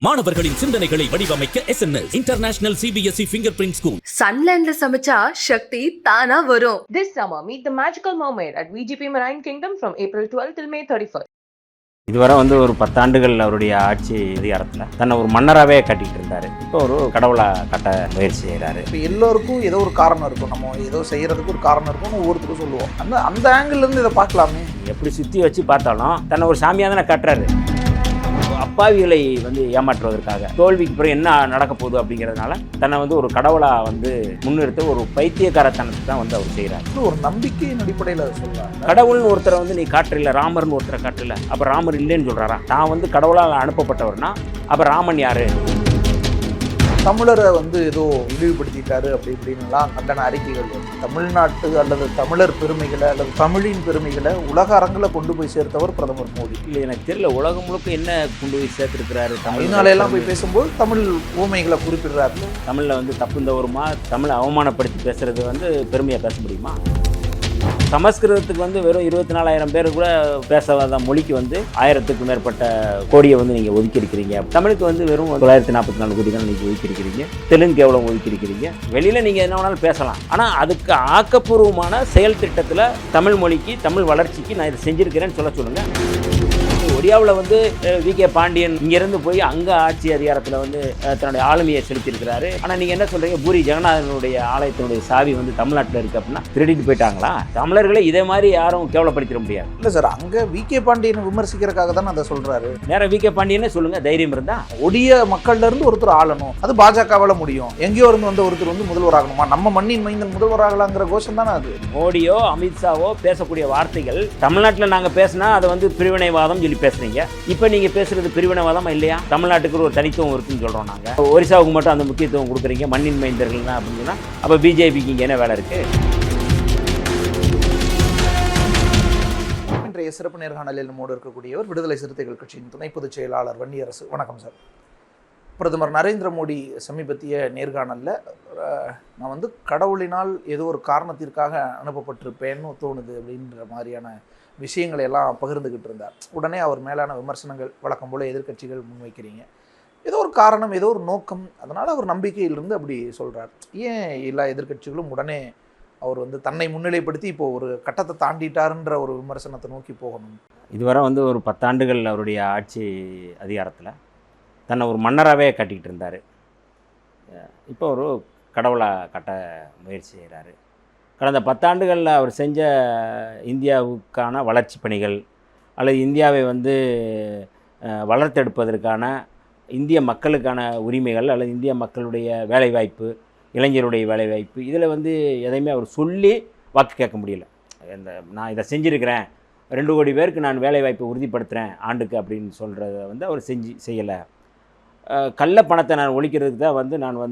மாணவர்களின் சிந்தனைகளை வடிவமைக்க SNS international CBSE fingerprint school. சன்லேண்ட்ல சமைச்சா சக்தி தானா வரும். This summer, meet the magical mermaid at VGP Marine Kingdom from April 12 till May 31st. இதுவரை ஒரு 10 ஆண்டுகள் அவருடைய ஆட்சி அதிகாரத்தில் தன்னை ஒரு மன்னராகவே கட்டிட்டு இருந்தார். இப்போ ஒரு கடவுளாக கட்ட முயற்சி செய்கிறாரு. இப்போ எல்லோருக்கும் ஏதோ ஒரு காரணம் இருக்கும், நம்ம ஏதோ செய்கிறதுக்கு ஒரு காரணம் இருக்கும்னு ஒவ்வொருத்தரும் சொல்லுவோம். அந்த ஆங்கிள்லேருந்து இதை பார்க்கலாமே. எப்படி சுற்றி வச்சு பார்த்தாலும் தன்னை ஒரு சாமியாக தானே கட்டுறாரு. அப்பாவிகளை ஏமாற்றுவதற்காக தோல்விக்கு பிறகு என்ன நடக்க போகுது அப்படிங்கிறதுனால தன்னை ஒரு கடவுளாக முன்னிறுத்த ஒரு பைத்தியக்காரத்தனத்தை தான் அவர் செய்கிறார். ஒரு நம்பிக்கையின் அடிப்படையில் அதை சொல்கிறாங்க. கடவுள்னு ஒருத்தரை நீ காட்டுறில்ல, ராமர்னு ஒருத்தரை காட்டுல, அப்போ ராமர் இல்லைன்னு சொல்கிறாரா? நான் கடவுளால் அனுப்பப்பட்டவர்னா அப்போ ராமன் யாரு? தமிழரை ஏதோ இழிவுபடுத்திட்டாரு அப்படி இப்படின்லாம் கண்டன அறிக்கைகள் வருது. தமிழ்நாட்டு அல்லது தமிழர் பெருமைகளை அல்லது தமிழின் பெருமைகளை உலக அரங்கில் கொண்டு போய் சேர்த்தவர் பிரதமர் மோடி. இல்லை, எனக்கு தெரியல உலகம் முழுக்க என்ன கொண்டு போய் சேர்த்துருக்கிறாரு. தமிழ்நாளெல்லாம் போய் பேசும்போது தமிழ் ஊமைகளை குறிப்பிடுறாரு. தமிழில் தப்பு தவறுமா, தமிழை அவமானப்படுத்தி பேசுறது பெருமையாக பேச முடியுமா? சமஸ்கிருதத்துக்கு வெறும் 24,000 பேர் கூட பேசாத மொழிக்கு 1000க்கும் மேற்பட்ட கோடியை நீங்கள் ஒதுக்கி இருக்கிறீங்க. தமிழுக்கு வெறும் 944 கோடி தான் நீங்கள் ஒதுக்கி இருக்கிறீங்க. தெலுங்கு எவ்வளோ ஒதுக்கி இருக்கிறீங்க? வெளியில் நீங்கள் என்ன வேணாலும் பேசலாம், ஆனால் அதுக்கு ஆக்கப்பூர்வமான செயல் திட்டத்தில் தமிழ் மொழிக்கு, தமிழ் வளர்ச்சிக்கு நான் இதை செஞ்சுருக்கிறேன்னு சொல்லுங்கள். ஒடியாவில் வி.கே. பாண்டியன் இங்கேருந்து போய் அங்கே ஆட்சி அதிகாரத்தில் தன்னுடைய ஆளுமையை செலுத்தியிருக்கிறாரு. ஆனால் நீங்கள் என்ன சொல்கிறீங்க, பூரி ஜெகநாதனுடைய ஆலயத்தினுடைய சாவி தமிழ்நாட்டில் இருக்குது அப்படின்னா திருடிட்டு போயிட்டாங்களா? தமிழர்களை இதே மாதிரி யாரும் கேவலப்படுத்திட முடியாது. இல்லை சார், அங்கே வி.கே. பாண்டியனை விமர்சிக்கிறதுக்காக தான் அதை சொல்கிறாரு. நேரம் வி.கே. பாண்டியனே சொல்லுங்கள், தைரியம் இருந்தால். ஒடிய மக்கள்லேருந்து ஒருத்தர் ஆளணும், அது பாஜகவால் முடியும். எங்கேயோ இருந்து ஒருத்தர் முதல்வர் ஆகணுமா? நம்ம மண்ணின் மைந்தன் முதல்வர் ஆகலாங்கிற கோஷம் தானே அது. மோடியோ அமித்ஷாவோ பேசக்கூடிய வார்த்தைகள் தமிழ்நாட்டில் நாங்கள் பேசினா அதை பிரிவினைவாதம் சொல்லி பேசுறீங்க. இப்போ நீங்கள் பேசுறது பிரிவினைவாதமா இல்லையா? தமிழ்நாட்டுக்கு ஒரு தனித்துவம் இருக்குன்னு சொல்கிறோம் நாங்கள். ஒரிசாவுக்கு மட்டும் அந்த முக்கியத்துவம் கொடுக்குறீங்க, மண்ணின் மைந்தர்கள் தான் அப்படின்னா அப்போ பிஜேபிக்கு இங்கே என்ன வேலை இருக்குது? இன்றைய சிறப்பு நேர்காணலில் நம்மோடு இருக்கக்கூடியவர் விடுதலை சிறுத்தைகள் கட்சியின் துணை பொதுச் செயலாளர் வன்னியரசு. வணக்கம் சார். பிரதமர் நரேந்திர மோடி சமீபத்திய நேர்காணலில் நான் கடவுளினால் ஏதோ ஒரு காரணத்திற்காக அனுப்பப்பட்டிருப்பேன்னு தோணுது அப்படின்ற மாதிரியான விஷயங்களை எல்லாம் பகிர்ந்துக்கிட்டு இருந்தார். உடனே அவர் மேலான விமர்சனங்கள் வழக்கம் போல் எதிர்க்கட்சிகள் முன்வைக்கிறீங்க. ஏதோ ஒரு காரணம், ஏதோ ஒரு நோக்கம், அதனால் அவர் நம்பிக்கையிலிருந்து அப்படி சொல்கிறார். ஏன் எல்லா எதிர்க்கட்சிகளும் உடனே அவர் தன்னை முன்னிலைப்படுத்தி இப்போது ஒரு கட்டத்தை தாண்டிட்டாருன்ற ஒரு விமர்சனத்தை நோக்கி போகணும்? இதுவரை ஒரு 10 ஆண்டுகள் அவருடைய ஆட்சி அதிகாரத்தில் தன்னை ஒரு மன்னராகவே கட்டிக்கிட்டு இருந்தார். இப்போ ஒரு கடவுளாக கட்ட முயற்சி செய்கிறாரு. கடந்த 10 ஆண்டுகளில் அவர் செஞ்ச இந்தியாவுக்கான வளர்ச்சி பணிகள் அல்லது இந்தியாவை வளர்த்தெடுப்பதற்கான இந்திய மக்களுக்கான உரிமைகள் அல்லது இந்திய மக்களுடைய வேலைவாய்ப்பு, இளைஞருடைய வேலைவாய்ப்பு, இதில் எதையுமே அவர் சொல்லி வாக்கு கேட்க முடியல. நான் இதை செஞ்சுருக்கிறேன், 2 கோடி பேருக்கு நான் வேலைவாய்ப்பை உறுதிப்படுத்துகிறேன் ஆண்டுக்கு அப்படின்னு சொல்கிறத அவர் செய்யலை. கள்ள பணத்தை நான் ஒழிக்கிறதுக்கு தான் நான்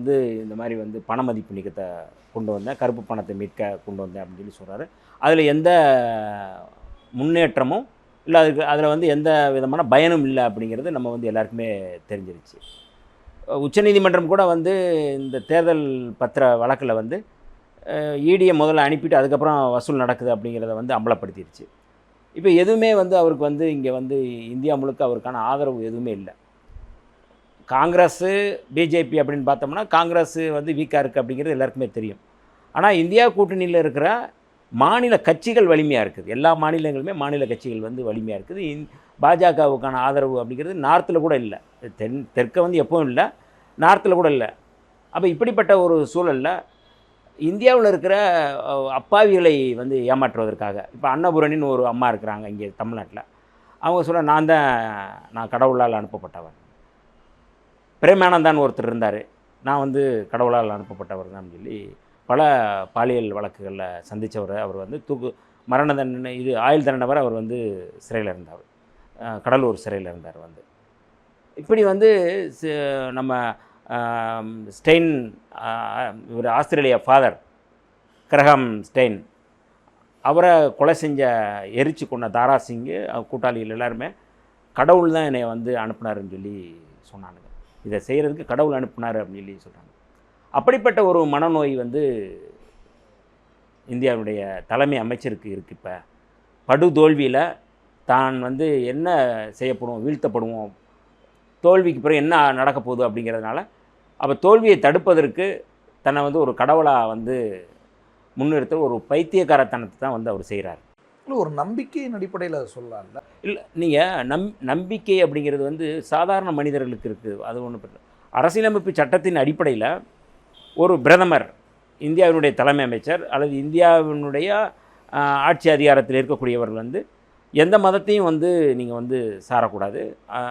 இந்த மாதிரி பண மதிப்பு நீக்கத்தை கொண்டு வந்தேன், கருப்பு பணத்தை மீட்க கொண்டு வந்தேன் அப்படின்னு சொல்லி சொல்கிறாரு. அதில் எந்த முன்னேற்றமும் இல்லை, அதில் எந்த விதமான பயனும் இல்லை அப்படிங்கிறது நம்ம எல்லாருக்குமே தெரிஞ்சிருச்சு. உச்சநீதிமன்றம் கூட இந்த தேர்தல் பத்திர வழக்கில் இடியை முதல்ல அனுப்பிட்டு அதுக்கப்புறம் வசூல் நடக்குது அப்படிங்கிறத அம்பலப்படுத்திடுச்சு. இப்போ எதுவுமே அவருக்கு இங்கே இந்தியா முழுக்க அவருக்கான ஆதரவு எதுவுமே இல்லை. காங்கிரஸு பிஜேபி அப்படின்னு பார்த்தோம்னா காங்கிரஸ் வீக்காக இருக்குது அப்படிங்கிறது எல்லாருக்குமே தெரியும். ஆனால் இந்தியா கூட்டணியில் இருக்கிற மாநில கட்சிகள் வலிமையாக இருக்குது. எல்லா மாநிலங்களுமே மாநில கட்சிகள் வலிமையாக இருக்குது. பாஜகவுக்கான ஆதரவு அப்படிங்கிறது நார்த்தில் கூட இல்லை, தெற்க எப்பவும் இல்லை, நார்த்தில் கூட இல்லை. அப்போ இப்படிப்பட்ட ஒரு சூழலில் இந்தியாவில் இருக்கிற அப்பாவிகளை ஏமாற்றுவதற்காக இப்போ அன்னபூரணின்னு ஒரு அம்மா இருக்கிறாங்க இங்கே தமிழ்நாட்டில். அவங்க சொல்ல நான் கடவுளால் அனுப்பப்பட்டவன். பிரேமானந்தான் ஒருத்தர் இருந்தார், நான் கடவுளால் அனுப்பப்பட்டவர் தான் சொல்லி பல பாலியல் வழக்குகளில் சந்தித்தவர். அவர் மரண தண்டனை, இது ஆயுள் தண்டனை வரை அவர் சிறையில் இருந்தார், கடலூர் சிறையில் இருந்தார். இப்படி நம்ம ஸ்டெயின், ஒரு ஆஸ்திரேலியா ஃபாதர் கிரஹாம் ஸ்டெயின், அவரை கொலை செஞ்ச எரிச்சு கொண்ட தாரா சிங்கு கூட்டாளிகள் எல்லாருமே கடவுள் தான் என்னை அனுப்புனாருன்னு சொல்லி சொன்னானுங்க. இதை செய்கிறதுக்கு கடவுள் அனுப்புனார் அப்படின்னு சொல்லி சொல்கிறாங்க. அப்படிப்பட்ட ஒரு மனநோய் இந்தியாவுடைய தலைமை அமைச்சருக்கு இருக்குது. இப்போ படு தோல்வியில் தான் என்ன செய்யப்படுவோம், வீழ்த்தப்படுவோம், தோல்விக்கு பிறகு என்ன நடக்க போகுது அப்படிங்கிறதுனால அப்போ தோல்வியை தடுப்பதற்கு தன்னை வந்து ஒரு கடவுளாக வந்து முன்னிறுத்த ஒரு பைத்தியக்காரத்தனத்தை தான் வந்து அவர் செய்கிறார். இல்லை, ஒரு நம்பிக்கையின் அடிப்படையில் அதை சொல்லலாம்ல. இல்லை, நீங்கள் நம்பிக்கை அப்படிங்கிறது வந்து சாதாரண மனிதர்களுக்கு இருக்குது. அது ஒன்று அரசியலமைப்பு சட்டத்தின் அடிப்படையில் ஒரு பிரதமர், இந்தியாவினுடைய தலைமை அமைச்சர் அல்லது இந்தியாவினுடைய ஆட்சி அதிகாரத்தில் இருக்கக்கூடியவர்கள் வந்து எந்த மதத்தையும் வந்து நீங்கள் வந்து சாரக்கூடாது.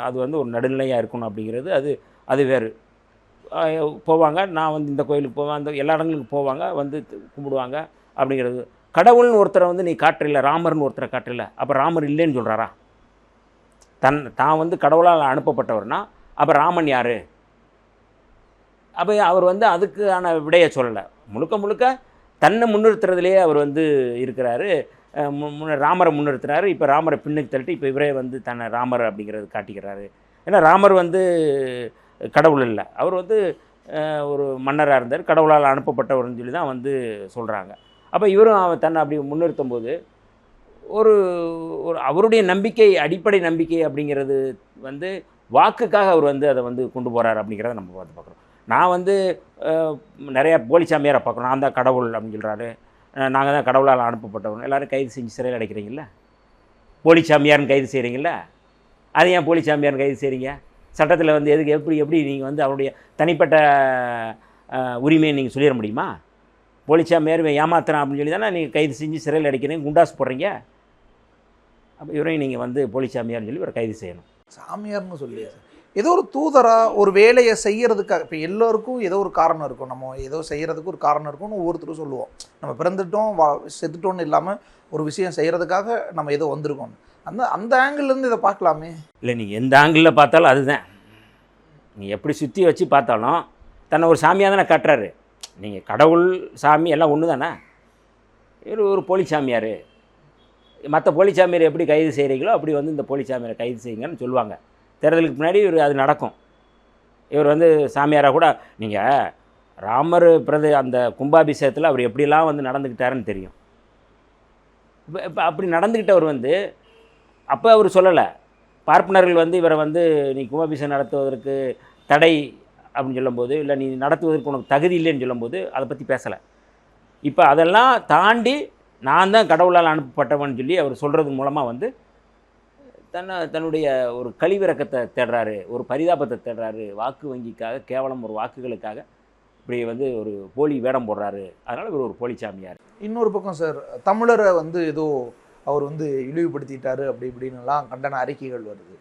அது வந்து ஒரு நடுநிலையாக இருக்கணும் அப்படிங்கிறது அது வேறு. போவாங்க, நான் வந்து இந்த கோயிலுக்கு போவேன், அந்த எல்லா இடங்களுக்கும் போவாங்க, வந்து கும்பிடுவாங்க அப்படிங்கிறது. கடவுள்னு ஒருத்தரை வந்து நீ காட்டுறில்ல, ராமர்னு ஒருத்தரை காட்டுறில்ல, அப்போ ராமர் இல்லைன்னு சொல்கிறாரா? தான் வந்து கடவுளால் அனுப்பப்பட்டவர்னா அப்போ ராமன் யார்? அப்போ அவர் வந்து அதுக்கான விடையை சொல்லலை. முழுக்க தன்னை முன்னிறுத்துறதுலேயே அவர் வந்து இருக்கிறாரு. ராமரை முன்னிறுத்துறாரு. இப்போ ராமரை பின்னுக்கு தள்ளிட்டு இப்போ இவரே வந்து தன்னை ராமர் அப்படிங்கிறது காட்டிக்கிறாரு. ஏன்னா ராமர் வந்து கடவுள் இல்லை, அவர் வந்து ஒரு மன்னராக இருந்தார், கடவுளால் அனுப்பப்பட்டவர்னு சொல்லி தான் வந்து சொல்கிறாங்க. அப்போ இவரும் தன்னை அப்படி முன்னிறுத்தும் போது ஒரு அவருடைய நம்பிக்கை, அடிப்படை நம்பிக்கை அப்படிங்கிறது வந்து வாக்குக்காக அவர் வந்து அதை வந்து கொண்டு போகிறார் அப்படிங்கிறத நம்ம பார்த்து பார்க்குறோம். நான் வந்து நிறையா போலிச்சாமியாரை பார்க்குறோம். நான் தான் கடவுள் அப்படின்னு சொல்கிறாரு, நாங்கள் தான் கடவுளால் அனுப்பப்பட்டவங்க. எல்லோரும் கைது செஞ்சு சிறையில் அடைக்கிறீங்கள, போலிச்சாமியார்னு கைது செய்கிறீங்கள. அது ஏன் போலிச்சாமியார்னு கைது செய்கிறீங்க? சட்டத்தில் வந்து எதுக்கு எப்படி நீங்கள் வந்து அவருடைய தனிப்பட்ட உரிமையை நீங்கள் சொல்லிட முடியுமா? போலிச்சாமியார் ஏமாத்துறான் அப்படின்னு சொல்லி தானே நீங்கள் கைது செஞ்சு சிறையில் அடைக்கிறீங்க, குண்டாஸ் போடுறீங்க. அப்போ இவரையும் நீங்கள் வந்து போலிச்சாமியார்னு சொல்லி ஒரு கைது செய்யணும். சாமியார்னு சொல்லி ஏதோ ஒரு தூதராக ஒரு வேலையை செய்கிறதுக்காக, இப்போ எல்லோருக்கும் ஏதோ ஒரு காரணம் இருக்கும், நம்ம ஏதோ செய்கிறதுக்கு ஒரு காரணம் இருக்கும்னு ஒவ்வொருத்தரும் சொல்லுவோம். நம்ம பிறந்துட்டோம் செத்துட்டோன்னு இல்லாமல் ஒரு விஷயம் செய்கிறதுக்காக நம்ம ஏதோ வந்திருக்கோம். அந்த ஆங்கிள்லேருந்து இதை பார்க்கலாமே. இல்லை, நீங்கள் எந்த ஆங்கிளில் பார்த்தாலும் அதுதான். நீங்கள் எப்படி சுற்றி வச்சு பார்த்தாலும் தன்னை ஒரு சாமியாக தானே காட்டுறாரு. நீங்கள் கடவுள் சாமி எல்லாம் ஒன்று தானே. ஒரு போலிச்சாமியார், மற்ற போலிச்சாமியார் எப்படி கைது செய்கிறீங்களோ அப்படி வந்து இந்த போலிச்சாமியாரை கைது செய்யுங்கன்னு சொல்லுவாங்க. தேர்தலுக்கு முன்னாடி அது நடக்கும். இவர் வந்து சாமியாராக கூட நீங்கள் ராமர் அந்த கும்பாபிஷேகத்தில் அவர் எப்படிலாம் வந்து நடந்துக்கிட்டாருன்னு தெரியும். இப்போ அப்படி நடந்துக்கிட்டவர் வந்து அப்போ அவர் சொல்லலை. பார்ப்பனர்கள் வந்து இவரை வந்து நீ கும்பாபிஷேகம் நடத்துவதற்கு தடை அப்படின்னு சொல்லும்போது, இல்லை நீ நடத்துவதற்கு உனக்கு தகுதி இல்லைன்னு சொல்லும்போது அதை பற்றி பேசலை. இப்போ அதெல்லாம் தாண்டி நான் தான் கடவுளால் அனுப்பப்பட்டவன் சொல்லி அவர் சொல்கிறது மூலமாக வந்து தன்னுடைய ஒரு கழிவிறக்கத்தை தேடுறாரு, ஒரு பரிதாபத்தை தேடுறாரு. வாக்கு வங்கிக்காக, கேவலம் ஒரு வாக்குகளுக்காக இப்படி வந்து ஒரு போலி வேடம் போடுறாரு. அதனால் இவர் ஒரு போலிச்சாமியார். இன்னொரு பக்கம் சார், தமிழரை வந்து ஏதோ அவர் வந்து இழிவுபடுத்திட்டாரு அப்படி இப்படின்னுலாம் கண்டன அறிக்கைகள் வருது.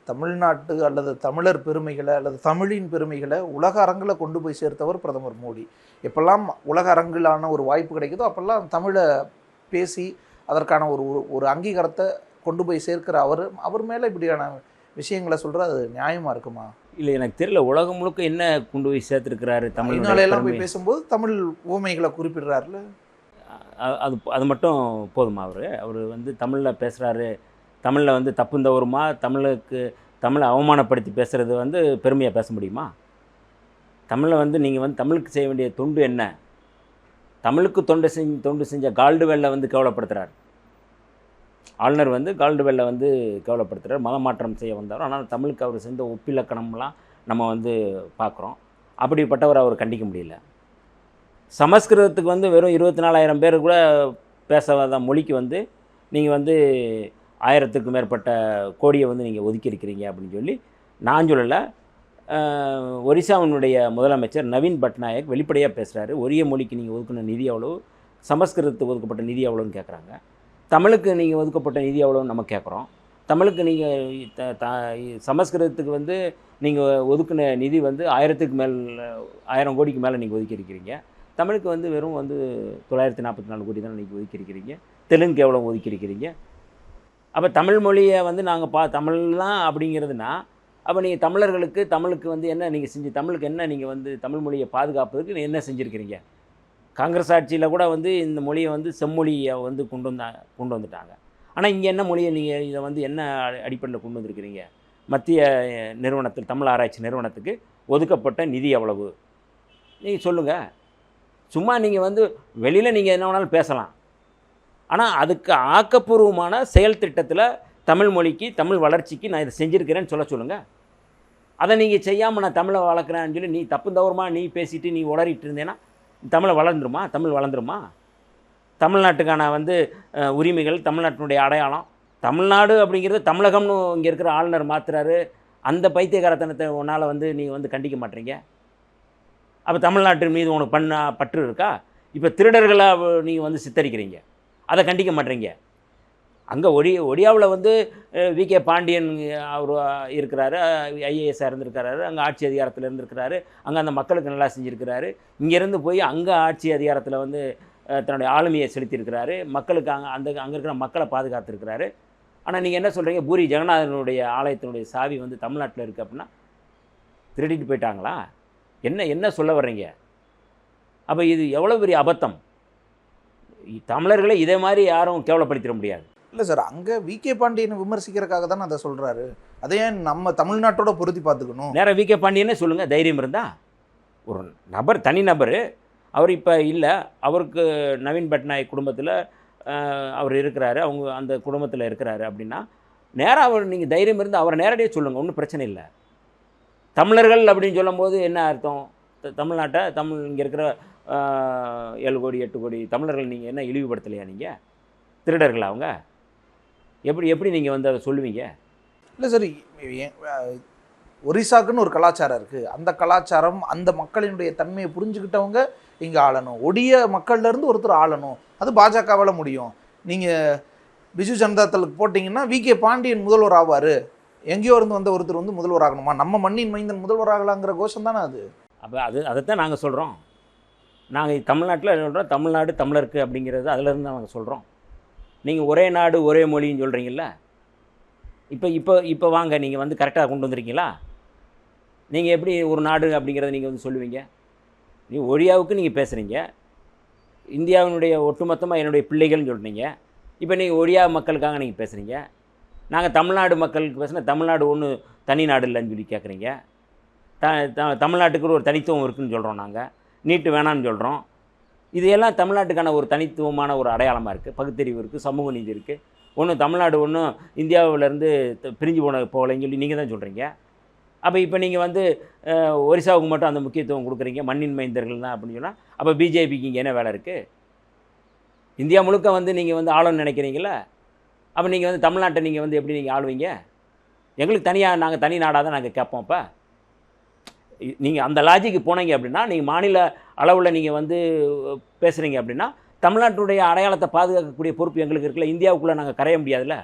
தமிழ்நாட்டு அல்லது தமிழர் பெருமைகளை அல்லது தமிழின் பெருமைகளை உலக அரங்கில் கொண்டு போய் சேர்த்தவர் பிரதமர் மோடி. எப்பெல்லாம் உலக அரங்கிலான ஒரு வாய்ப்பு கிடைக்குதோ அப்போல்லாம் தமிழை பேசி அதற்கான ஒரு அங்கீகாரத்தை கொண்டு போய் சேர்க்கிற அவர் மேலே இப்படியான விஷயங்களை சொல்கிறது அது நியாயமாக இருக்குமா? இல்லை, எனக்கு தெரியல. உலகம் முழுக்க என்ன கொண்டு போய் சேர்த்துருக்கிறாரு தமிழ் எல்லாம் போய் பேசும்போது தமிழ் ஊமைகளை குறிப்பிடுறாருல, அது மட்டும் போதுமா? அவர் வந்து தமிழில் பேசுகிறாரு, தமிழில் வந்து தப்பு தவறுமா, தமிழை அவமானப்படுத்தி பேசுகிறது வந்து பெருமையாக பேச முடியுமா? தமிழில் வந்து நீங்கள் வந்து தமிழுக்கு செய்ய வேண்டிய தொண்டு என்ன? தமிழுக்கு தொண்டு செஞ்ச கால்டுவெல்லை வந்து கேவலப்படுத்துகிறார். ஆளுநர் வந்து கால்டுவெல்லை வந்து கேவலப்படுத்துகிறார், மத மாற்றம் செய்ய வந்தார். ஆனால் தமிழுக்கு அவர் செஞ்ச ஒப்பிலக்கணம்லாம் நம்ம வந்து பார்க்குறோம். அப்படிப்பட்டவர் அவர் கண்டிக்க முடியல. சமஸ்கிருதத்துக்கு வந்து வெறும் 24,000 பேர் கூட பேசாத மொழிக்கு வந்து நீங்கள் வந்து 1000க்கும் மேற்பட்ட கோடியை வந்து நீங்கள் ஒதுக்கி இருக்கிறீங்க அப்படின்னு சொல்லி நான் சொல்லலை. ஒரிசாவினுடைய முதலமைச்சர் நவீன் பட்நாயக் வெளிப்படையாக பேசுகிறாரு. ஒரே மொழிக்கு நீங்கள் ஒதுக்கின நிதி எவ்வளோ, சமஸ்கிருதத்துக்கு ஒதுக்கப்பட்ட நிதி எவ்வளோன்னு கேட்குறாங்க. தமிழுக்கு நீங்கள் ஒதுக்கப்பட்ட நிதி எவ்வளோன்னு நம்ம கேட்குறோம். தமிழுக்கு நீங்கள் சமஸ்கிருதத்துக்கு வந்து நீங்கள் ஒதுக்கின நிதி வந்து 1000 கோடிக்கு மேலே நீங்கள் ஒதுக்கி இருக்கிறீங்க. தமிழுக்கு வந்து வெறும் வந்து 944 கோடி தான் நீங்கள் ஒதுக்கி இருக்கிறீங்க. தெலுங்கு எவ்வளோ ஒதுக்கி இருக்கிறீங்க? அப்போ தமிழ் மொழியை வந்து நாங்கள் தமிழ்லாம் அப்படிங்கிறதுனா அப்போ நீங்கள் தமிழுக்கு வந்து என்ன நீங்கள் தமிழுக்கு என்ன நீங்கள் வந்து தமிழ் மொழியை பாதுகாப்பதற்கு என்ன செஞ்சுருக்கிறீங்க? காங்கிரஸ் ஆட்சியில் கூட வந்து இந்த மொழியை வந்து செம்மொழியை வந்து கொண்டு வந்துட்டாங்க. ஆனால் இங்கே என்ன மொழியை நீங்கள் இதை வந்து என்ன அடிப்படையில் கொண்டு வந்திருக்கிறீங்க? மத்திய நிறுவனத்தில், தமிழ் ஆராய்ச்சி நிறுவனத்துக்கு ஒதுக்கப்பட்ட நிதி எவ்வளவு நீங்கள் சொல்லுங்கள். சும்மா நீங்கள் வந்து வெளியில் நீங்கள் என்ன வேணாலும் பேசலாம். ஆனால் அதுக்கு ஆக்கப்பூர்வமான செயல் திட்டத்தில் தமிழ் மொழிக்கு, தமிழ் வளர்ச்சிக்கு நான் இதை செஞ்சுருக்கிறேன்னு சொல்லுங்கள். அதை நீங்கள் செய்யாமல் நான் தமிழை வளர்க்குறேன்னு சொல்லி நீ தப்பு தவறுமா நீ பேசிட்டு நீ உளறிட்டு இருந்தேன்னா தமிழை வளர்ந்துருமா? தமிழ் வளர்ந்துருமா? தமிழ்நாட்டுக்கான உரிமைகள், தமிழ்நாட்டினுடைய அடையாளம், தமிழ்நாடு அப்படிங்கிறது தமிழகம்னு இங்கே இருக்கிற ஆளுநர் மாத்துறாரு. அந்த பைத்தியகாரத்தனத்தை உன்னால் நீ கண்டிக்க மாட்டீங்க. அப்போ தமிழ்நாட்டின் மீது உனக்கு பற்று இருக்கா? இப்போ திருடர்களாக நீங்கள் சித்தரிக்கிறீங்க, அதை கண்டிக்க மாட்டீங்க. அங்கே ஒடியாவில் வி.கே. பாண்டியன் அவர் இருக்கிறாரு, ஐஏஎஸ்ஸாக இருந்திருக்கிறாரு, அங்கே ஆட்சி அதிகாரத்தில் இருந்திருக்கிறாரு, அங்கே அந்த மக்களுக்கு நல்லா செஞ்சுருக்கிறாரு. இங்கேருந்து போய் அங்கே ஆட்சி அதிகாரத்தில் தன்னுடைய ஆளுமையை செலுத்தியிருக்கிறாரு, மக்களுக்கு அங்கே இருக்கிற மக்களை பாதுகாத்துருக்கிறாரு. ஆனால் நீங்கள் என்ன சொல்கிறீங்க, பூரி ஜெகநாதனுடைய ஆலயத்தினுடைய சாவி தமிழ்நாட்டில் இருக்குது அப்படின்னா திருடிட்டு போயிட்டாங்களா? என்ன சொல்ல வர்றீங்க? அப்போ இது எவ்வளோ பெரிய அபத்தம். தமிழர்களை இதே மாதிரி யாரும் கேவலப்படுத்திட முடியாது. இல்லை சார், அங்கே வி.கே. பாண்டியனை விமர்சிக்கிறதுக்காக தானே அதை சொல்கிறாரு. அதை ஏன் நம்ம தமிழ்நாட்டோட பொருத்தி பார்த்துக்கணும்? நேராக வி.கே. பாண்டியனே சொல்லுங்கள். தைரியம் இருந்தால் ஒரு நபர், தனி நபர், அவர் இப்போ இல்லை, அவருக்கு நவீன் பட்நாயக் குடும்பத்தில் அவர் இருக்கிறாரு, அவங்க அந்த குடும்பத்தில் இருக்கிறாரு அப்படின்னா நேராக அவர் நீங்கள் தைரியம் இருந்து அவரை நேரடியாக சொல்லுங்கள், ஒன்றும் பிரச்சனை இல்லை. தமிழர்கள் அப்படின்னு சொல்லும்போது என்ன அர்த்தம்? தமிழ்நாட்டை இங்கே இருக்கிற 7 கோடி 8 கோடி தமிழர்கள் நீங்கள் என்ன இழிவுபடுத்தலையா? நீங்கள் திருடர்கள் அவங்க எப்படி நீங்கள் அதை சொல்லுவீங்க? இல்லை சார், ஒரிசாக்குன்னு ஒரு கலாச்சாரம் இருக்குது. அந்த கலாச்சாரம், அந்த மக்களினுடைய தன்மையை புரிஞ்சுக்கிட்டவங்க இங்கே ஆளணும். ஒடிய மக்கள்லேருந்து ஒருத்தர் ஆளணும். அது பாஜகவால் முடியும். நீங்கள் பிஜு ஜனதா தளுக்கு போட்டிங்கன்னா வி.கே. பாண்டியன் முதல்வர் ஆவார். எங்கேயோ இருந்து வந்த ஒருத்தர் முதல்வர் ஆகணுமா? நம்ம மண்ணின் மைந்தன் முதல்வர் ஆகலாங்கிற கோஷம் தானே அது. அப்போ அதைத்தான் நாங்கள் சொல்கிறோம். நாங்கள் தமிழ்நாட்டில் சொல்கிறோம், தமிழ்நாடு தமிழருக்கு அப்படிங்கிறது அதிலேருந்து நாங்கள் சொல்கிறோம். நீங்கள் ஒரே நாடு ஒரே மொழின்னு சொல்கிறீங்கள, இப்போ வாங்க, நீங்கள் கரெக்டாக கொண்டு வந்துருக்கீங்களா? நீங்கள் எப்படி ஒரு நாடு அப்படிங்கிறத நீங்கள் சொல்லுவீங்க? ஒடியாவுக்கு நீங்கள் பேசுகிறீங்க, இந்தியாவினுடைய ஒட்டுமொத்தமாக என்னுடைய பிள்ளைகள்னு சொல்கிறீங்க. இப்போ நீங்கள் ஒடியா மக்களுக்காக நீங்கள் பேசுகிறீங்க. நாங்கள் தமிழ்நாடு மக்களுக்கு பேசுனா தமிழ்நாடு ஒன்று தனி நாடு இல்லைன்னு சொல்லி கேட்குறீங்க. தமிழ்நாட்டுக்கு ஒரு தனித்துவம் இருக்குதுன்னு சொல்கிறோம். நாங்கள் நீட்டு வேணான்னு சொல்கிறோம். இதையெல்லாம் தமிழ்நாட்டுக்கான ஒரு தனித்துவமான ஒரு அடையாளமாக இருக்குது. பகுத்தறிவு இருக்குது, சமூக நீதி இருக்குது. ஒன்றும் தமிழ்நாடு ஒன்றும் இந்தியாவிலேருந்து பிரிஞ்சு போகலைன்னு சொல்லி நீங்கள் தான் சொல்கிறீங்க. அப்போ இப்போ நீங்கள் ஒரிசாவுக்கு மட்டும் அந்த முக்கியத்துவம் கொடுக்குறீங்க, மண்ணின் மைந்தர்கள் தான் அப்படின்னு சொன்னால் அப்போ பிஜேபிக்கு இங்கே என்ன வேலை இருக்குது? இந்தியா முழுக்க நீங்கள் ஆளணும்னு நினைக்கிறீங்களா? அப்போ நீங்கள் தமிழ்நாட்டை நீங்கள் எப்படி நீங்கள் ஆளுவீங்க? எங்களுக்கு தனியாக நாங்கள் தனி நாடாக தான் நாங்கள் கேட்போம். அப்போ நீங்கள் அந்த லாஜிக்கு போனீங்க அப்படின்னா, நீங்கள் மாநில அளவில் நீங்கள் பேசுகிறீங்க அப்படின்னா தமிழ்நாட்டுடைய அடையாளத்தை பாதுகாக்கக்கூடிய பொறுப்பு எங்களுக்கு இருக்குல்ல. இந்தியாவுக்குள்ளே நாங்கள் கரைய முடியாதுல்ல.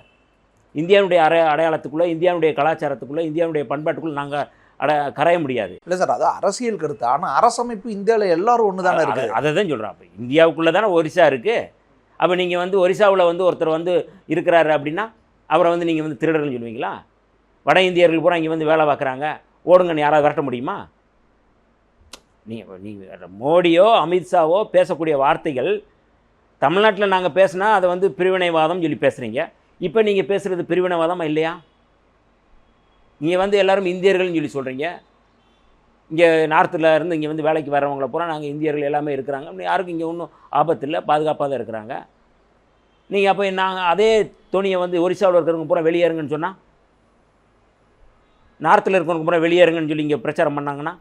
இந்தியாவுடைய அடையாளத்துக்குள்ளே, இந்தியாவுடைய கலாச்சாரத்துக்குள்ளே, இந்தியாவுடைய பண்பாட்டுக்குள்ளே நாங்கள் கரைய முடியாது. இல்லை சார், அது அரசியல் கருத்து. ஆனால் அரசமைப்பு இந்தியாவில் எல்லாரும் ஒன்று தானே இருக்குது. அதை தான் சொல்கிறேன். அப்போ இந்தியாவுக்குள்ளே தானே ஒரிசா இருக்குது. அப்போ நீங்கள் ஒரிசாவில் ஒருத்தர் இருக்கிறாரு அப்படின்னா அவரை நீங்கள் திருடர்னு சொல்லுவீங்களா? வட இந்தியர்கள் பூரா இங்கே வேலை பார்க்குறாங்க, ஓடுங்கன்னு யாராவது விரட்ட முடியுமா? நீங்கள் மோடியோ அமித்ஷாவோ பேசக்கூடிய வார்த்தைகள் தமிழ்நாட்டில் நாங்கள் பேசினா அதை பிரிவினைவாதம் சொல்லி பேசுகிறீங்க. இப்போ நீங்கள் பேசுகிறது பிரிவினைவாதமாக இல்லையா? நீங்கள் எல்லோரும் இந்தியர்கள்னு சொல்லி சொல்கிறீங்க. இங்கே நார்த்தில் இருந்து இங்கே வேலைக்கு வரவங்கள பூரா நாங்கள் இந்தியர்கள் எல்லாமே இருக்கிறாங்க. யாருக்கும் இங்கே ஒன்றும் ஆபத்து இல்லை, பாதுகாப்பாக தான் இருக்கிறாங்க. நீங்கள் அப்போ நாங்கள் அதே துணியை ஒரிசாவில் இருக்கிறவங்க பூரா வெளியேறுங்கன்னு சொன்னால், நார்த்தில் இருக்கிறவங்க பூரா வெளியேறுங்கன்னு சொல்லி இங்கே பிரச்சாரம் பண்ணாங்கன்னா,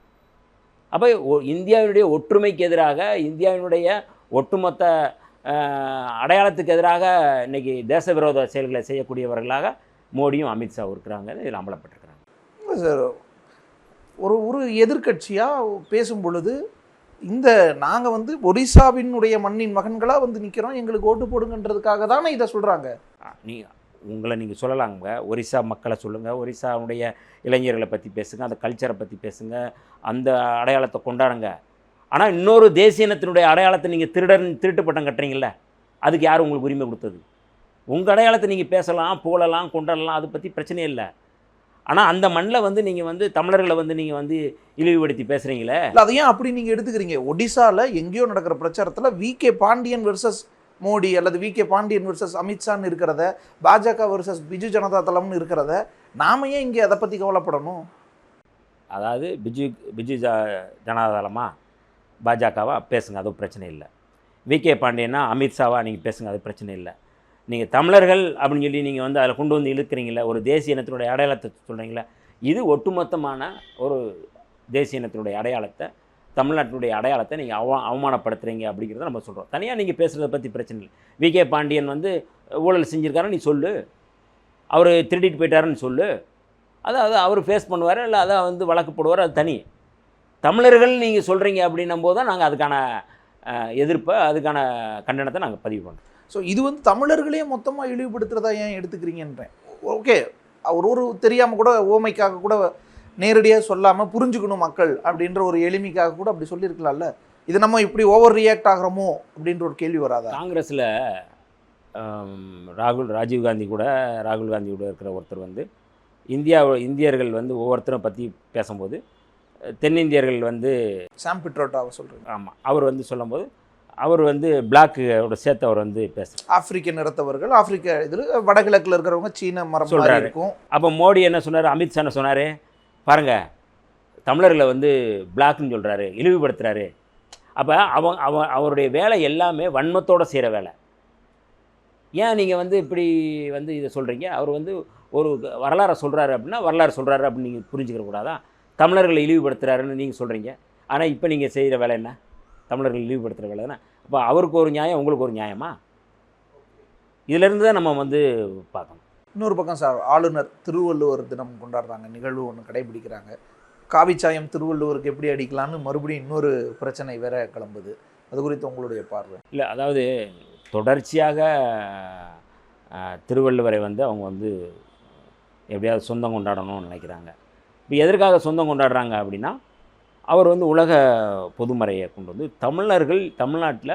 அப்போ இந்தியாவினுடைய ஒற்றுமைக்கு எதிராக, இந்தியாவினுடைய ஒட்டுமொத்த அடையாளத்துக்கு எதிராக இன்றைக்கி தேச விரோத செயல்களை செய்யக்கூடியவர்களாக மோடியும் அமித்ஷாவும் இருக்கிறாங்க. இதில் அமலப்பட்டிருக்கிறாங்க. சார், ஒரு எதிர்கட்சியாக பேசும் பொழுது நாங்கள் ஒரிசாவினுடைய மண்ணின் மகன்களாக நிற்கிறோம், எங்களுக்கு ஓட்டு போடுங்கன்றதுக்காக தானே இதை சொல்கிறாங்க. நீங்கள் சொல்லலாங்க, ஒரிசா மக்களை சொல்லுங்கள், ஒரிசாவுடைய இளைஞர்களை பற்றி பேசுங்க, அந்த கல்ச்சரை பற்றி பேசுங்க, அந்த அடையாளத்தை கொண்டாடுங்க. ஆனால் இன்னொரு தேசியனத்தினுடைய அடையாளத்தை நீங்கள் திருட்டு பட்டம் கட்டுறீங்கள, அதுக்கு யார் உங்களுக்கு உரிமை கொடுத்தது? உங்கள் அடையாளத்தை நீங்கள் பேசலாம், புகழலாம், கொண்டாடலாம், அதை பற்றி பிரச்சனையே இல்லை. ஆனால் அந்த மண்ணில் நீங்கள் தமிழர்களை நீங்கள் இழிவுபடுத்தி பேசுகிறீங்களே, அதையும் அப்படி நீங்கள் எடுத்துக்கிறீங்க. ஒடிசாவில் எங்கேயோ நடக்கிற பிரச்சாரத்தில் வி.கே. பாண்டியன் வெர்சஸ் மோடி அல்லது வி.கே. பாண்டியன் வெர்சஸ் அமித்ஷான்னு இருக்கிறத, பாஜக வெர்சஸ் பிஜு ஜனதா தளம்னு இருக்கிறத நாம ஏன் இங்கே அதை பற்றி கவலைப்படணும்? அதாவது பிஜு ஜனதா தளமா பாஜகவா பேசுங்க, அது பிரச்சனை இல்லை. வி.கே. பாண்டியனா அமித்ஷாவா நீங்கள் பேசுங்க, அது பிரச்சனை இல்லை. நீங்கள் தமிழர்கள் அப்படின்னு சொல்லி நீங்கள் அதில் கொண்டு இழுக்கிறீங்களே, ஒரு தேசிய இனத்தினுடைய அடையாளத்தை சொல்கிறீங்களே, இது ஒட்டுமொத்தமான ஒரு தேசிய இனத்தினுடைய அடையாளத்தை, தமிழ்நாட்டினுடைய அடையாளத்தை நீங்கள் அவமானப்படுத்துகிறீங்க அப்படிங்கிறத நம்ம சொல்கிறோம். தனியாக நீங்கள் பேசுகிறத பற்றி பிரச்சனை இல்லை. வி.கே. பாண்டியன் வந்து ஊழல் செஞ்சுருக்காருன்னு நீ சொல்லு, அவர் திருடிட்டு போயிட்டாருன்னு சொல்லு, அதாவது அவர் ஃபேஸ் பண்ணுவார், இல்லை அதை வந்து வழக்கு போடுவார், அது தனி. தமிழர்கள் நீங்கள் சொல்கிறீங்க அப்படின்னும் போது தான் நாங்கள் அதுக்கான எதிர்ப்பை, அதுக்கான கண்டனத்தை நாங்கள் பதிவு பண்ணுறோம். ஸோ இது வந்து தமிழர்களையே மொத்தமாக இழிவுபடுத்துகிறதா ஏன் எடுத்துக்கிறீங்கன்றேன். ஓகே, ஒரு தெரியாமல் கூட ஓமைக்காக கூட நேரடியாக சொல்லாமல் புரிஞ்சுக்கணும் மக்கள் அப்படின்ற ஒரு எளிமைக்காக கூட அப்படி சொல்லியிருக்கலாம்ல. இது நம்ம இப்படி ஓவர் ரியாக்ட் ஆகிறோமோ அப்படின்ற ஒரு கேள்வி வராதா? காங்கிரஸில் ராஜீவ் காந்தி கூட இருக்கிற ஒருத்தர் வந்து இந்தியர்கள் வந்து ஒவ்வொருத்தரும் பற்றி பேசும்போது தென்னிந்தியர்கள் வந்து சாம் பிட்ரோட்டாவை சொல்கிறேன். ஆமாம், அவர் வந்து சொல்லும்போது அவர் வந்து பிளாக்கோட சேர்த்து அவர் வந்து பேசுகிறார். ஆப்பிரிக்க நிறத்தவர்கள், ஆப்பிரிக்க இதில் வடகிழக்கில் இருக்கிறவங்க சீன மரம் சொல்கிறாரு இருக்கும். அப்போ மோடி என்ன சொன்னார், அமித்ஷா என்ன சொன்னார், பாருங்கள் தமிழர்களை வந்து பிளாக்னு சொல்கிறாரு, இழிவுபடுத்துகிறாரு. அப்போ அவருடைய வேலை எல்லாமே வன்மத்தோடு செய்கிற வேலை. ஏன் நீங்கள் வந்து இப்படி வந்து இதை சொல்கிறீங்க? அவர் வந்து ஒரு வரலாறை சொல்கிறாரு அப்படின்னா வரலாறு சொல்கிறாரு அப்படின்னு நீங்கள் புரிஞ்சுக்கிற கூடாதா? தமிழர்களை இழிவுபடுத்துகிறாருன்னு நீங்கள் சொல்கிறீங்க. ஆனால் இப்போ நீங்கள் செய்கிற வேலை என்ன? தமிழர்கள் இழிவுபடுத்துகிற வேலை தானே. அப்போ அவருக்கு ஒரு நியாயம், உங்களுக்கு ஒரு நியாயமா? இதிலேருந்து தான் நம்ம வந்து பார்க்கணும். இன்னொரு பக்கம் சார், ஆளுநர் திருவள்ளுவர் தினம் கொண்டாடுறாங்க, நிகழ்வு ஒன்று கடைபிடிக்கிறாங்க. காவிச்சாயம் திருவள்ளுவருக்கு எப்படி அடிக்கலான்னு மறுபடியும் இன்னொரு பிரச்சனை வேற கிளம்புது. அது குறித்து உங்களுடைய பார்வை? இல்லை, அதாவது தொடர்ச்சியாக திருவள்ளுவரை வந்து அவங்க வந்து எப்படியாவது சொந்தம் கொண்டாடணும்னு நினைக்கிறாங்க. இப்போ எதற்காக சொந்தம் கொண்டாடுறாங்க அப்படின்னா, அவர் வந்து உலக பொதுமறையை கொண்டு வந்து தமிழ்நாட்டில்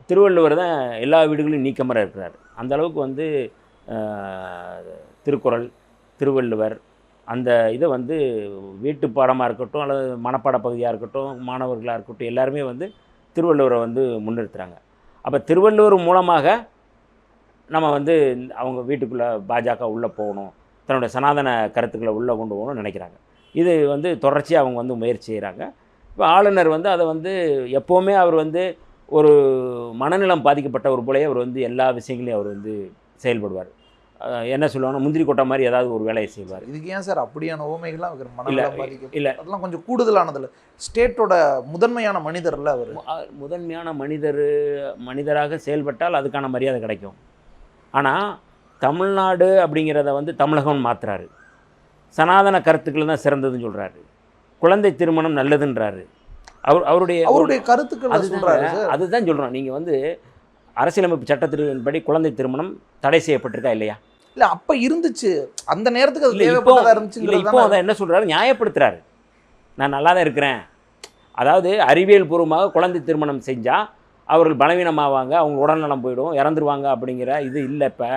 திருவள்ளுவர் தான் எல்லா வீடுகளிலும் நீக்கமர இருக்கிறார். அந்த அளவுக்கு வந்து திருக்குறள், திருவள்ளுவர் அந்த இதை வந்து வீட்டு பாடமாக இருக்கட்டும் அல்லது மனப்பாட பகுதியாக இருக்கட்டும், மாணவர்களாக இருக்கட்டும், எல்லாருமே வந்து திருவள்ளுவரை வந்து முன்னிறுத்துகிறாங்க. அப்போ திருவள்ளுவர் மூலமாக நம்ம வந்து அவங்க வீட்டுக்குள்ளே பாஜக உள்ளே போகணும், தன்னுடைய சனாதன கருத்துக்களை உள்ளே கொண்டு போகணும்னு நினைக்கிறாங்க. இது வந்து தொடர்ச்சியாக அவங்க வந்து முயற்சி செய்கிறாங்க. இப்போ ஆளுநர் வந்து அதை வந்து எப்போவுமே அவர் வந்து ஒரு மனநலம் பாதிக்கப்பட்ட ஒரு போலயே அவர் வந்து எல்லா விஷயங்களையும் அவர் வந்து செயல்படுவார். என்ன சொல்லுவாங்கன்னா, முந்திரி கொட்டை மாதிரி ஏதாவது ஒரு வேலையை செய்வார். இதுக்கு ஏன் சார் அப்படியான ஓமைகள்லாம் மனநலம் இல்லை, அதெல்லாம் கொஞ்சம் கூடுதலானதில்லை. ஸ்டேட்டோட முதன்மையான மனிதரில் அவர் முதன்மையான மனிதராக செயல்பட்டால் அதுக்கான மரியாதை கிடைக்கும். ஆனால் தமிழ்நாடு அப்படிங்கிறத வந்து தமிழகம் மாற்றுறாரு. சனாதன கருத்துக்கள் தான் சிறந்ததுன்னு சொல்கிறாரு. குழந்தை திருமணம் நல்லதுன்றாரு. அவருடைய கருத்துக்கள் அதுதான் சொல்கிறோம். நீங்கள் வந்து அரசியலமைப்பு சட்டத்தின்படி குழந்தை திருமணம் தடை செய்யப்பட்டிருக்கா இல்லையா? இல்லை, அப்போ இருந்துச்சு, அந்த நேரத்துக்கு அது இப்போ அதை என்ன சொல்கிறாரு, நியாயப்படுத்துகிறாரு. நான் நல்லா தான் இருக்கிறேன். அதாவது அறிவியல் பூர்வமாக குழந்தை திருமணம் செஞ்சால் அவர்கள் பலவீனமாவாங்க, அவங்க உடல்நலம் போயிடும், இறந்துருவாங்க அப்படிங்கிற இது இல்லை இப்போ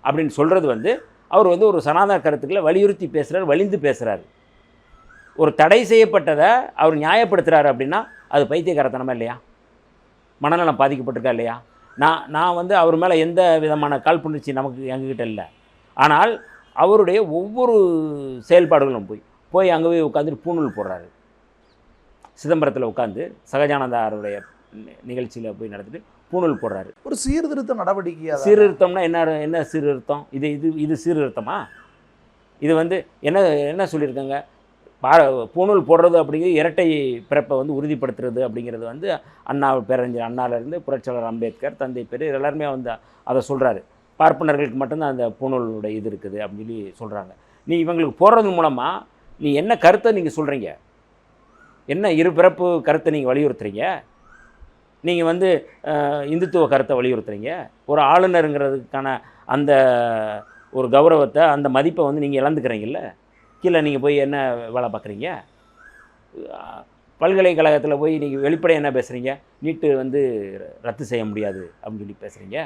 அப்படின்னு சொல்கிறது வந்து அவர் வந்து ஒரு சனாதன கருத்துக்களை வலியுறுத்தி பேசுகிறார், வலிந்து பேசுகிறாரு. ஒரு தடை செய்யப்பட்டதை அவர் நியாயப்படுத்துகிறாரு அப்படின்னா அது பைத்தியக்காரத்தனமா இல்லையா? மனநலம் பாதிக்கப்பட்டிருக்கா இல்லையா? நான் வந்து அவர் மேலே எந்த விதமான காழ்ப்புணர்ச்சி எங்ககிட்ட இல்லை. ஆனால் அவருடைய ஒவ்வொரு செயல்பாடுகளும் போய் அங்கே போய் உட்காந்துட்டு பூணூல் போடுறாரு. சிதம்பரத்தில் உட்காந்து சகஜானந்தாருடைய நிகழ்ச்சியில் போய் நடத்திட்டு பூணூல் போடுறாரு. ஒரு சீர்திருத்த நடவடிக்கையா? சீர்திருத்தம்னா என்ன சீர்திருத்தம்? இது சீர்திருத்தமா? இது வந்து என்ன சொல்லியிருக்காங்க, பூணூல் போடுறது அப்படிங்கிறது இரட்டை பிறப்பை வந்து உறுதிப்படுத்துறது அப்படிங்கிறது வந்து பேரறிஞர் அண்ணாவிலேருந்து புரட்சியாளர் அம்பேத்கர், தந்தை பெரியார் எல்லாருமே வந்து அதை சொல்கிறாரு. பார்ப்பனர்களுக்கு மட்டும்தான் அந்த பூணூலுடைய இது இருக்குது அப்படின்னு சொல்லி சொல்கிறாங்க. நீ இவங்களுக்கு போடுறது மூலமாக நீ என்ன கருத்தை நீங்கள் சொல்கிறீங்க, என்ன இருபிறப்பு கருத்தை நீங்கள் வலியுறுத்துறீங்க? நீங்கள் வந்து இந்துத்துவ கருத்தை வலியுறுத்துறீங்க. ஒரு ஆளுநருங்கிறதுக்கான அந்த ஒரு கௌரவத்தை, அந்த மதிப்பை வந்து நீங்கள் இழந்துக்கிறீங்கல்ல. கீழே நீங்கள் போய் என்ன வேலை பார்க்குறீங்க? பல்கலைக்கழகத்தில் போய் நீங்கள் வெளிப்படை என்ன பேசுகிறீங்க, நீட்டு வந்து ரத்து செய்ய முடியாது அப்படின்னு சொல்லி பேசுகிறீங்க.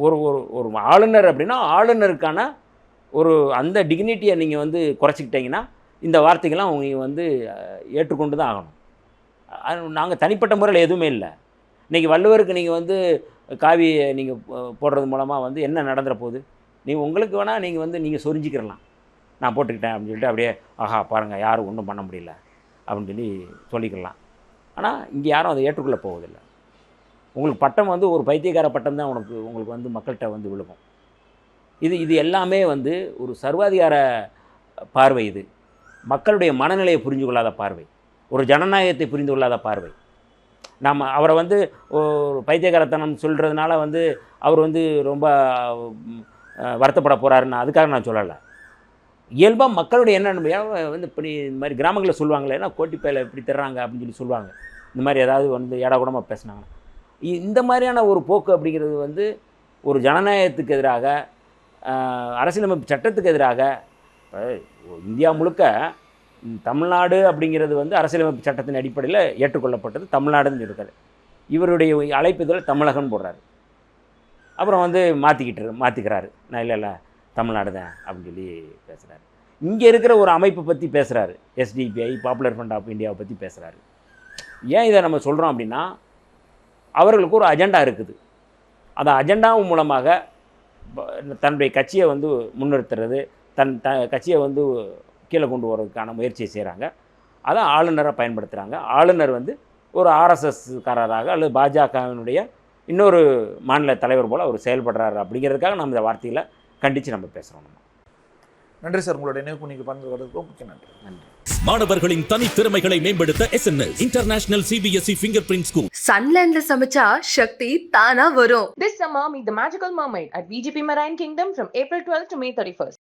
ஒரு ஒரு ஆளுநர் அப்படின்னா ஆளுநருக்கான ஒரு அந்த டிக்னிட்டியை நீங்கள் வந்து குறைச்சிக்கிட்டீங்கன்னா இந்த வார்த்தைகள்லாம் அவங்க வந்து ஏற்றுக்கொண்டு தான் ஆகணும். நாங்கள் தனிப்பட்ட முறையில் எதுவுமே இல்லை. இன்றைக்கி வள்ளுவருக்கு நீங்கள் வந்து காவியை நீங்கள் போடுறது மூலமாக வந்து என்ன நடந்துற போகுது? உங்களுக்கு வேணால் நீங்கள் வந்து நீங்கள் சொரிஞ்சிக்கிறலாம், நான் போட்டுக்கிட்டேன் அப்படின்னு சொல்லிட்டு அப்படியே ஆஹா பாருங்கள் யாரும் ஒன்றும் பண்ண முடியல அப்படின்னு சொல்லி சொல்லிக்கலாம். ஆனால் இங்கே யாரும் அதை ஏற்றுக்கொள்ள போவதில்லை. உங்களுக்கு பட்டம் வந்து ஒரு பைத்தியக்கார பட்டம் தான் உங்களுக்கு வந்து மக்கள்கிட்ட வந்து விழுகும். இது எல்லாமே வந்து ஒரு சர்வாதிகார பார்வை இது. மக்களுடைய மனநிலையை புரிந்து கொள்ளாத பார்வை, ஒரு ஜனநாயகத்தை புரிந்து கொள்ளாத பார்வை. நாம் அவரை வந்து ஒரு பைத்தியகாரத்தனம் சொல்கிறதுனால வந்து அவர் வந்து ரொம்ப வருத்தப்பட போகிறாருன்னு அதுக்காக நான் சொல்லலை. இயல்பாக மக்களுடைய என்ன வந்து இப்படி இந்த மாதிரி கிராமங்களில் சொல்லுவாங்களே, ஏன்னா கோட்டிப்பையில் இப்படி தர்றாங்க அப்படின்னு சொல்லுவாங்க. இந்த மாதிரி ஏதாவது வந்து ஏடாகூடமாக பேசினாங்க. இந்த மாதிரியான ஒரு போக்கு அப்படிங்கிறது வந்து ஒரு ஜனநாயகத்துக்கு எதிராக, அரசியலமைப்பு சட்டத்துக்கு எதிராக. இந்தியா முழுக்க தமிழ்நாடு அப்படிங்கிறது வந்து அரசியலமைப்பு சட்டத்தின் அடிப்படையில் ஏற்றுக்கொள்ளப்பட்டது தமிழ்நாடுன்னு இருக்காரு. இவருடைய அழைப்புதல் தமிழகம்னு போடுறாரு. அப்புறம் வந்து மாற்றிக்கிறாரு. நான் இல்லை தமிழ்நாடு தான் அப்படின்னு சொல்லி பேசுகிறாரு. இங்கே இருக்கிற ஒரு அமைப்பை பற்றி பேசுகிறாரு, SDPI, பாப்புலர் ஃப்ரண்ட் ஆஃப் இந்தியாவை பற்றி பேசுகிறாரு. ஏன் இதை நம்ம சொல்கிறோம் அப்படின்னா, அவர்களுக்கு ஒரு அஜெண்டா இருக்குது. அந்த அஜெண்டாவும் மூலமாக தன்னுடைய கட்சியை வந்து முன்னிறுத்துறது, கட்சியை வந்து கீழே கொண்டு வரதுக்கான முயற்சியை செய்கிறாங்க. அதை ஆளுநரை பயன்படுத்துகிறாங்க. ஆளுநர் வந்து ஒரு RSSகாரராக அல்லது பாஜகவினுடைய இன்னொரு மாநில தலைவர் போல் அவர் செயல்படுறாரு. அப்படிங்கிறதுக்காக நம்ம இந்த வார்த்தையில் கண்டித்து நம்ம பேசுகிறோம். நன்றி சார், உங்களுடைய நினைவு நீங்கள் பகிர்ந்துக்கிறதுக்கு முக்கிய நன்றி. மாணவர்களின் தனித்திறமைகளை மேம்படுத்த SNS international CBSE fingerprint school. சன்லேண்ட்ல சமைச்சா சக்தி தானா வரும். This summer, meet the magical mermaid at VGP Marine Kingdom from April 12 to May 31st.